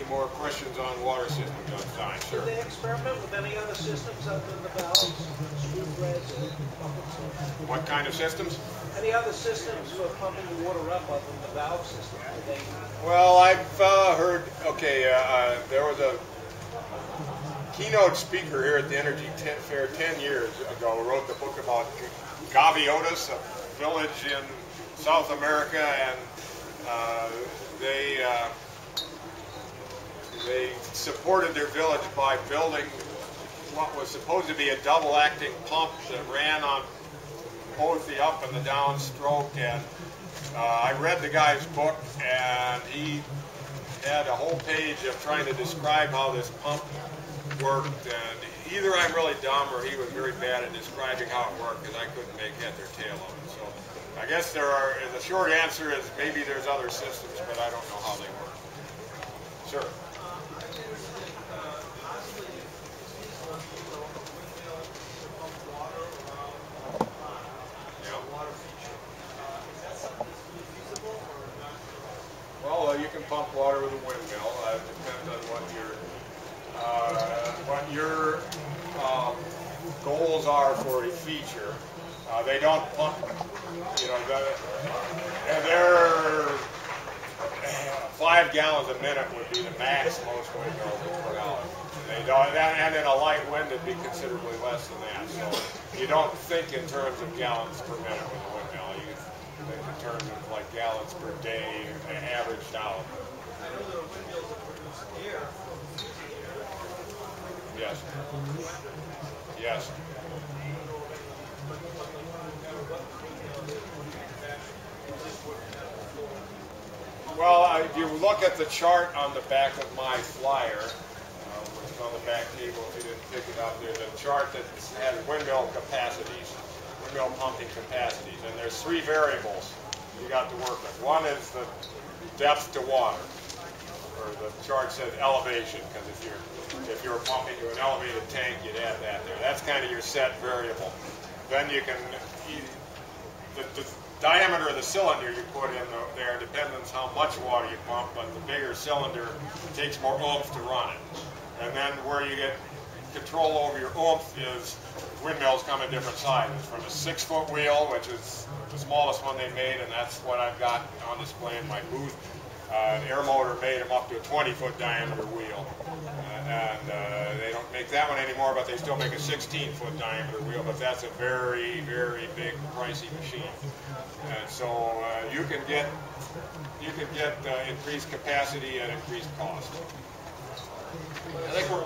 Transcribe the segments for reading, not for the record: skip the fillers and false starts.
Any more questions on water systems on sign? Sure. Did they experiment with any other systems other than the valves, screw threads, and buckets? What kind of systems? Any other systems for pumping the water up other than the valve system? Did they? Well, I've heard, okay, there was a keynote speaker here at the Energy Fair 10 years ago who wrote the book about Gaviotas, a village in South America, and they supported their village by building what was supposed to be a double-acting pump that ran on both the up and the down stroke. And I read the guy's book, and he had a whole page of trying to describe how this pump worked. And either I'm really dumb or he was very bad at describing how it worked, because I couldn't make head or tail of it. So I guess the short answer is maybe there's other systems, but I don't know how they work. Sure. Well, you can pump water with a windmill. It depends on what your goals are for a feature. They don't pump, you know, and they're 5 gallons a minute would be the max most windmills would put out. They don't, and in a light wind it'd be considerably less than that. So you don't think in terms of gallons per minute with a windmill. You think in terms of like gallons per day averaged out. I know there are windmills that produce air. Yes. Yes. Well, if you look at the chart on the back of my flyer, which is on the back table if you didn't pick it up, there's a chart that has windmill capacities, windmill pumping capacities, and there's 3 variables you got to work with. One is the depth to water, or the chart says elevation, because if you're pumping to an elevated tank, you'd add that there. That's kind of your set variable. Then you can, the diameter of the cylinder you put in there depends on how much water you pump, but the bigger cylinder takes more oomph to run it. And then where you get control over your oomph is windmills come in different sizes, from a 6-foot wheel, which is the smallest one they made, and that's what I've got on display in my booth. An air motor made them up to a 20-foot diameter wheel. They don't make that one anymore, but they still make a 16-foot diameter wheel, but that's a very, very big, pricey machine. And so you can get increased capacity at increased cost. I think we're...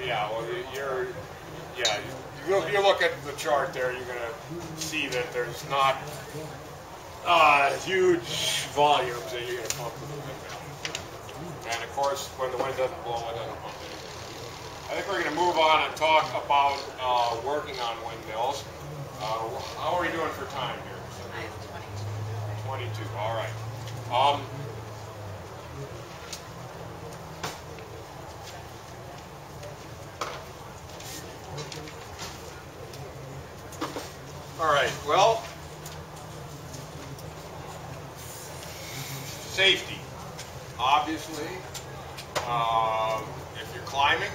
Yeah, well, if you look at the chart there, you're going to see that there's not huge volumes that you're going to pump with the windmill. And of course, when the wind doesn't blow, it doesn't pump anything. I think we're going to move on and talk about working on windmills. How are we doing for time here? I have 22. All right. All right. Well, safety. Obviously, if you're climbing,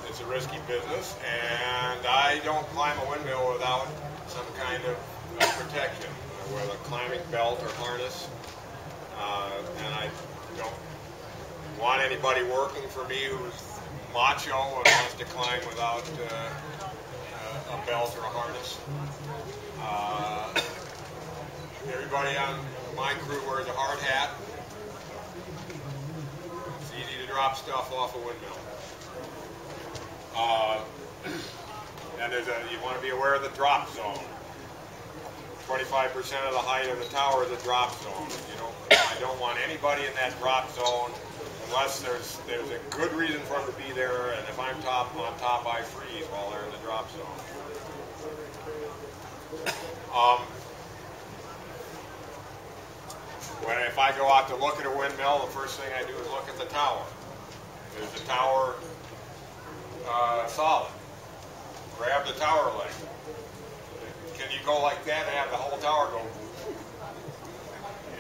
it's a risky business, and I don't climb a windmill without some kind of protection, with a climbing belt or harness, and I don't want anybody working for me who's macho and wants to climb without a belt or a harness. Everybody on my crew wears a hard hat. It's easy to drop stuff off a windmill. And you want to be aware of the drop zone. 25% of the height of the tower is a drop zone. I don't want anybody in that drop zone unless there's a good reason for them to be there, and if I'm on top, I freeze while they're in the drop zone. If I go out to look at a windmill, the first thing I do is look at the tower. Is the tower solid? grab the tower leg. Can you go like that and have the whole tower go?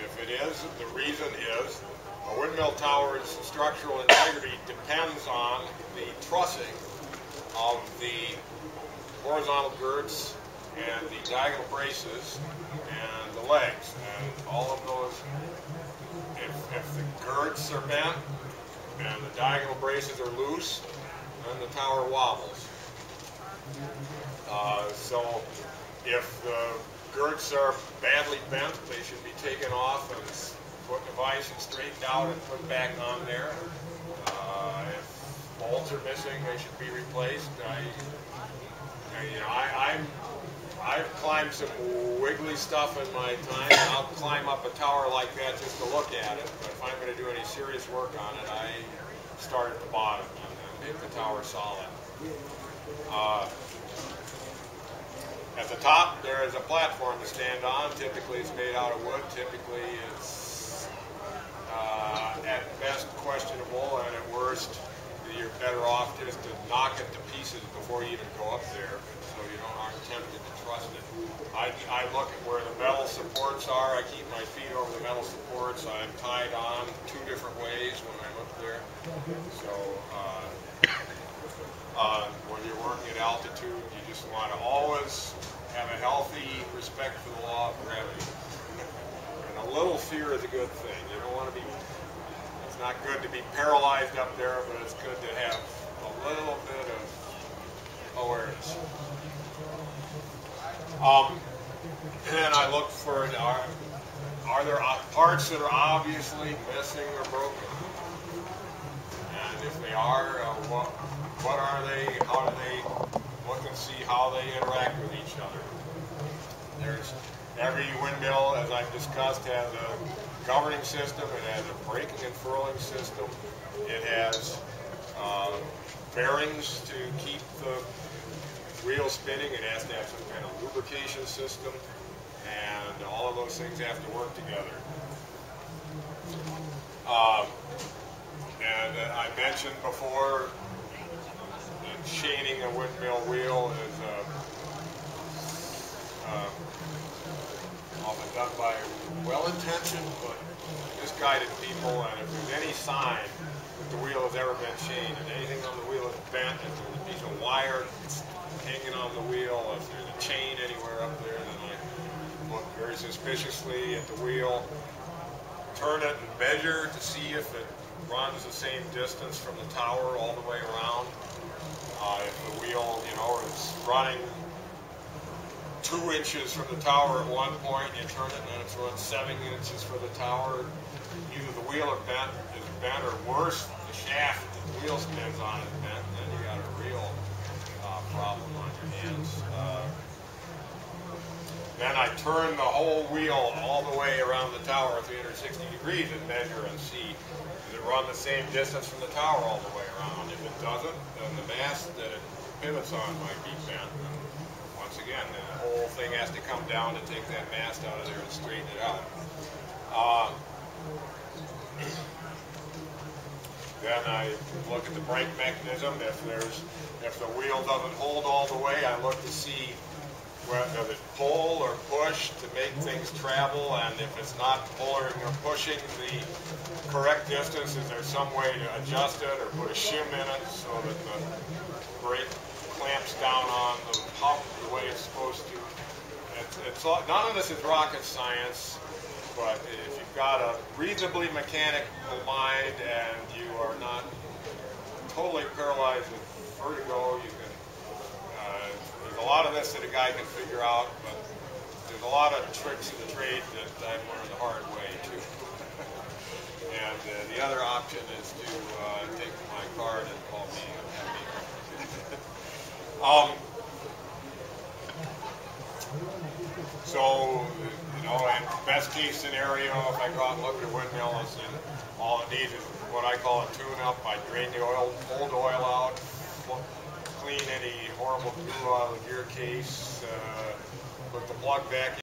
If it is, the reason is a windmill tower's structural integrity depends on the trussing of the horizontal girts and the diagonal braces and the legs. And all of those, if the girts are bent and the diagonal braces are loose, then the tower wobbles. So if the girts are badly bent, they should be taken off and put in a vise and straightened out and put back on there. If bolts are missing, they should be replaced. I've climbed some wiggly stuff in my time, and I'll climb up a tower like that just to look at it. But if I'm going to do any serious work on it, I start at the bottom and make the tower solid. At the top, there is a platform to stand on. Typically, it's made out of wood. Typically, it's at best questionable, and at worst, you're better off just to knock it to pieces before you even go up there, so you aren't tempted to trust it. I look at where the metal supports are. I keep my feet over the metal supports. I'm tied on 2 different ways when I'm up there. So when you're working at altitude, you just want to always have a healthy respect for the law of gravity. And a little fear is a good thing. You don't want to be, it's not good to be paralyzed up there, but it's good to have a little bit of awareness. And then I look for, are there parts that are obviously missing or broken? And if they are, what are they? How do they look and see how they interact with each other? Every windmill, as I've discussed, has a governing system. It has a braking and furling system. It has bearings to keep the wheel spinning. It has to have some kind of lubrication system, and all of those things have to work together. And I mentioned before that chaining a windmill wheel is often done by well-intentioned but misguided people, and if there's any sign that the wheel has ever been chained and anything on the wheel is bent, if there's a piece of wire hanging on the wheel, if there's a chain anywhere up there, then I look very suspiciously at the wheel, turn it and measure to see if it runs the same distance from the tower all the way around. If the wheel, is running 2 inches from the tower at one point, you turn it and it's running 7 inches for the tower. Either the wheel is bent, or worse, the shaft that the wheel spins on is bent, and then you got a real problem on your hands. Then I turn the whole wheel all the way around the tower 360 degrees and measure and see, does it run the same distance from the tower all the way around? If it doesn't, then the mast that it pivots on might be bent. And once again, the whole thing has to come down to take that mast out of there and straighten it out. Then I look at the brake mechanism. If the wheel doesn't hold all the way, I look to see does it pull or push to make things travel, and if it's not pulling or pushing the correct distance, is there some way to adjust it or put a shim in it so that the brake clamps down on the pump the way it's supposed to? None of this is rocket science, but if you've got a reasonably mechanical mind and you are not totally paralyzed with vertigo, you can. There's a lot of this that a guy can figure out, but there's a lot of tricks in the trade that I've learned the hard way too. And the other option is to take my card and call me a So, in best case scenario, if I go out and look at a windmill, and all it needs is what I call a tune-up. I drain the oil, pull the oil out, clean any horrible glue out of the gear case, put the plug back in.